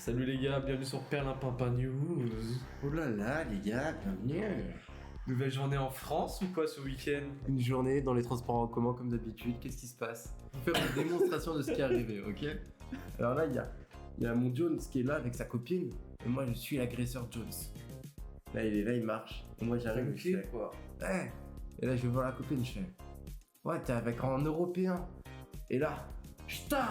Salut les gars, bienvenue sur Perlimpinpin News. Oh là là, les gars, bienvenue. Nouvelle journée en France ou quoi ce week-end? Une journée dans les transports en commun comme d'habitude, qu'est-ce qui se passe? Pour faire une démonstration de ce qui est arrivé, ok? Alors là, il y a mon Jones qui est là avec sa copine, et moi je suis l'agresseur Jones. Là, il est là, il marche, et moi j'arrive, je fais quoi. ouais. Et là, je vais voir la copine, je fais ouais, t'es avec un Européen. Et là, putain,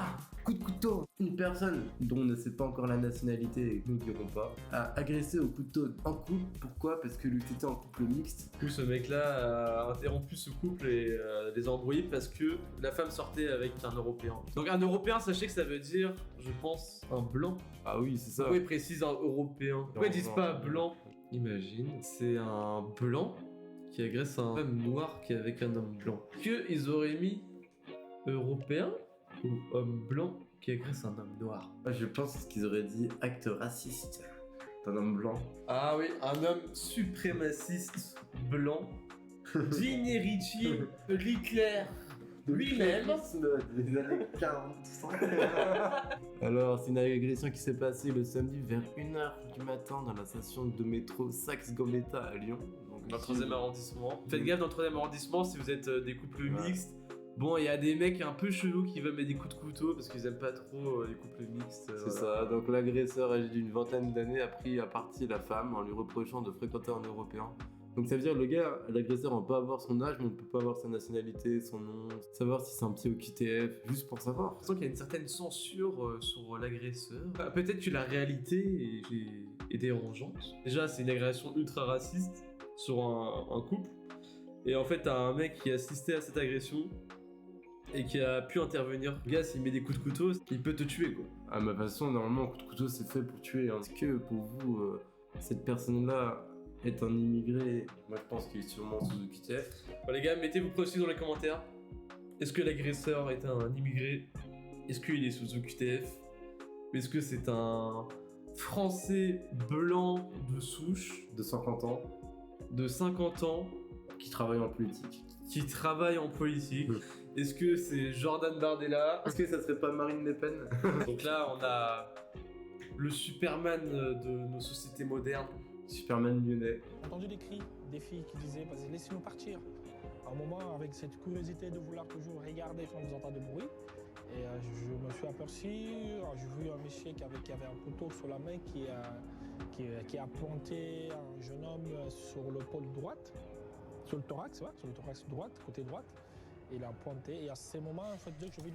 coup de couteau. Une personne dont on ne sait pas encore la nationalité et que nous ne dirons pas, a agressé au couteau en couple. Pourquoi? Parce que lui était en couple mixte. Du coup, ce mec-là a interrompu ce couple et les a embrouillés parce que la femme sortait avec un Européen. Donc un Européen, sachez que ça veut dire, je pense, un blanc. Ah oui, c'est ça. Pourquoi ils précisent un Européen? Pourquoi ils disent pas blanc? Imagine, c'est un blanc qui agresse un homme noir qui est avec un homme blanc. Que ils auraient mis Européen ou homme blanc qui agresse un homme noir? Moi, je pense qu'ils auraient dit acte raciste d'un homme blanc. Ah oui, un homme suprémaciste blanc, Ginny Ritchie, Hitler lui-même. Des années 40. Alors, c'est une agression qui s'est passée le samedi vers 1h du matin dans la station de métro Saxe-Gambetta à Lyon. Donc, Dans le 3ème arrondissement. Faites gaffe dans le 3ème arrondissement si vous êtes des couples mixtes. Bon, il y a des mecs un peu chelous qui veulent mettre des coups de couteau parce qu'ils aiment pas trop les couples mixtes. C'est ça, donc l'agresseur âgé d'une vingtaine d'années a pris à partie la femme en lui reprochant de fréquenter un Européen. Donc ça veut dire l'agresseur, on peut avoir son âge, mais on ne peut pas avoir sa nationalité, son nom, savoir si c'est un petit OQTF, juste pour savoir. Je sens qu'il y a une certaine censure sur l'agresseur. Peut-être que la réalité est dérangeante. Déjà, c'est une agression ultra raciste sur un couple. Et en fait, t'as un mec qui a assisté à cette agression et qui a pu intervenir. Le gars, s'il met des coups de couteau, il peut te tuer, quoi. Ah, ma façon, normalement, un coup de couteau, c'est fait pour tuer. Est-ce que pour vous, cette personne-là est un immigré? Moi, je pense qu'il est sûrement sous OQTF. Bon, les gars, mettez vos pronostics dans les commentaires. Est-ce que l'agresseur est un immigré? Est-ce qu'il est sous OQTF? Est-ce que c'est un Français blanc de souche, De 50 ans, de 50 ans, qui travaille en politique. qui travaille en politique? Est-ce que c'est Jordan Bardella? Est-ce que ça serait pas Marine Le Pen? Donc là, on a le Superman de nos sociétés modernes. Superman lyonnais. J'ai entendu des cris des filles qui disaient vas-y, laissez-nous partir. À un moment, avec cette curiosité de vouloir toujours regarder quand vous entendez du bruit, et je me suis aperçu, j'ai vu un monsieur qui avait un couteau sur la main qui a pointé un jeune homme sur l'épaule droite, sur le thorax, ouais, sur le thorax droite, côté droite. Il a pointé, et à ce moment, en fait, dès que je vais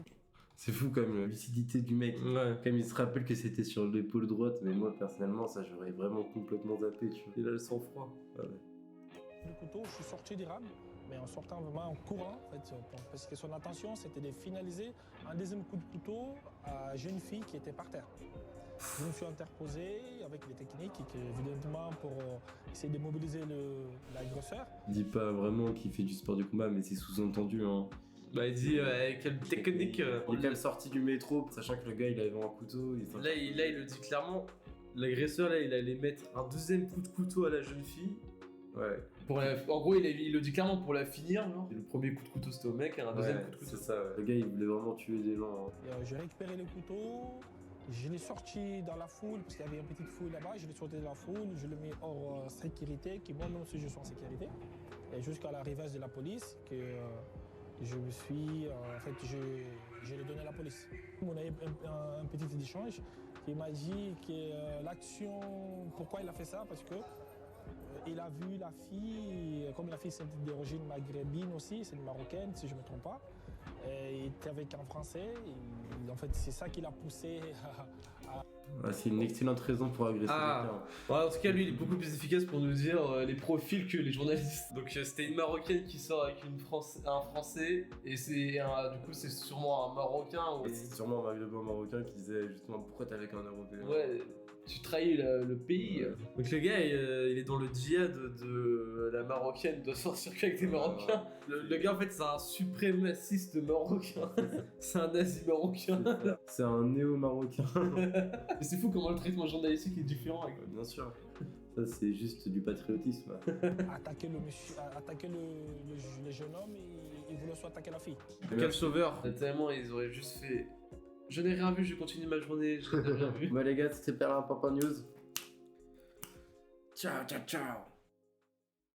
C'est fou quand même la lucidité du mec. Ouais. Comme il se rappelle que c'était sur l'épaule droite, mais moi personnellement ça j'aurais vraiment complètement zappé, tu vois. Il a le sang-froid. le couteau, je suis sorti des rames, mais en sortant vraiment en courant, en fait, parce que son intention c'était de finaliser un deuxième coup de couteau à une jeune fille qui était par terre. Je me suis interposé avec les techniques, évidemment pour essayer de mobiliser l'agresseur. Il dit pas vraiment qu'il fait du sport du combat, mais c'est sous-entendu, hein. Bah, il dit quelle technique. Il est quand même sorti du métro, sachant que le gars il avait un couteau. Là, il le dit clairement. L'agresseur, là, il allait mettre un deuxième coup de couteau à la jeune fille. Ouais. En gros, il le dit clairement pour la finir, genre. Et le premier coup de couteau, c'était au mec, et un deuxième coup de couteau. C'est ça, ouais. Le gars il voulait vraiment tuer des gens, hein. J'ai récupéré le couteau, je l'ai sorti dans la foule, parce qu'il y avait une petite foule là-bas, je l'ai sorti de la foule, je l'ai mis hors sécurité, qui moi-même aussi je suis en sécurité. Et jusqu'à l'arrivée de la police, que je me suis, en fait, je l'ai donné à la police. On a eu un petit échange, il m'a dit que l'action, pourquoi il a fait ça, parce que il a vu la fille, comme la fille c'est d'origine maghrébine aussi, c'est une marocaine si je ne me trompe pas. Et il était avec un Français, et en fait c'est ça qui l'a poussé à... C'est une excellente raison pour agresser quelqu'un. Ouais, en tout cas, lui, il est beaucoup plus efficace pour nous dire les profils que les journalistes. Donc, c'était une Marocaine qui sort avec un Français, et du coup, c'est sûrement un Marocain. C'est sûrement un maghrébin marocain qui disait justement pourquoi t'es avec un Européen. Ouais, tu trahis le pays. Ouais. Donc, le gars, il est dans le djihad de la Marocaine, doit sortir avec des Marocains. Le gars, en fait, c'est un suprémaciste marocain. C'est un nazi marocain. C'est un néo-marocain. Mais c'est fou comment le traitement journalistique est différent. Bien sûr. Ça, c'est juste du patriotisme. attaquer le jeune homme et il voulait soit attaquer la fille. Quel sauveur. Tellement ils auraient juste fait Je n'ai rien vu, je continue ma journée, je n'ai rien vu. Bah les gars, c'était Perlin Pampan News. Ciao, ciao, ciao.